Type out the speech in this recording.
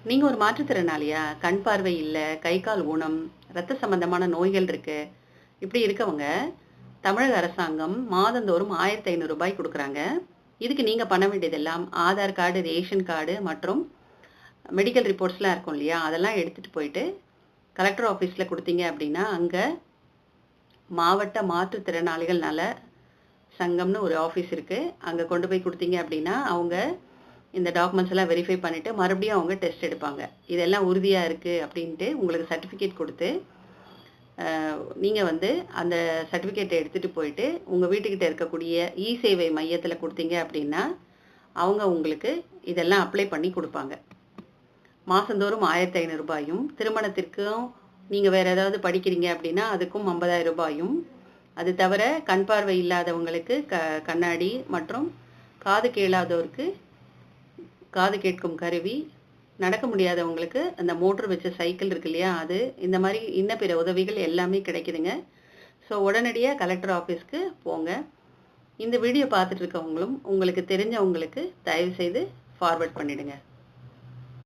நீங்க ஒரு மாற்றுத்திறனாளியா? கண் பார்வை இல்ல, கை, கால் ஊனம், ரத்த சம்பந்தமான நோய்கள் இருக்கு. இப்படி இருக்கவங்க, தமிழக அரசாங்கம் மாதந்தோறும் ரூ. 1,500 குடுக்குறாங்க. இதுக்கு நீங்க பண்ண வேண்டியதெல்லாம் ஆதார் கார்டு, ரேஷன் கார்டு மற்றும் மெடிக்கல் ரிப்போர்ட்ஸ்லாம் இருக்கும் இல்லையா? அதெல்லாம் எடுத்துட்டு போயிட்டு கலெக்டர் ஆஃபீஸ்ல குடுத்தீங்க அப்படின்னா, அங்க மாவட்ட மாற்றுத்திறனாளிகள் நல சங்கம்னு ஒரு ஆஃபீஸ் இருக்கு. அங்க கொண்டு போய் குடுத்தீங்க அப்படின்னா, அவங்க இந்த டாக்குமெண்ட்ஸ் எல்லாம் வெரிஃபை பண்ணிட்டு, மறுபடியும் அவங்க டெஸ்ட் எடுப்பாங்க. இதெல்லாம் உறுதியா இருக்கு அப்படின்ட்டு உங்களுக்கு சர்டிஃபிகேட் குடுத்து, நீங்க வந்து அந்த சர்டிஃபிகேட்ட எடுத்துட்டு போயிட்டு, உங்க வீட்டுக்கிட்ட இருக்கக்கூடிய சேவை மையத்தில குடுத்தீங்க அப்படின்னா, அவங்க உங்களுக்கு இதெல்லாம் அப்ளை பண்ணி குடுப்பாங்க. மாசந்தோறும் ரூ. 1,500யும், திருமணத்திற்கும் நீங்க வேற ஏதாவது படிக்கிறீங்க அப்படின்னா, அதுக்கும் ரூ. 50,000யும், அது தவிர கண் பார்வை இல்லாதவங்களுக்கு கண்ணாடி மற்றும் காது கேளாதோருக்கு காது கேட்கும் கருவி, நடக்க முடியாதவங்களுக்கு அந்த மோட்டர் வச்ச சைக்கிள் இருக்கு இல்லையா? அது, இந்த மாரி இன்ன பிற உதவிகள் எல்லாமே கிடைக்குதுங்க. ஸோ உடனடியா கலெக்டர் ஆஃபீஸ்க்கு போங்க. இந்த வீடியோ பார்த்துட்டு இருக்கவங்களும், உங்களுக்கு தெரிஞ்சவங்களுக்கு தயவு செய்து ஃபார்வர்ட் பண்ணிடுங்க.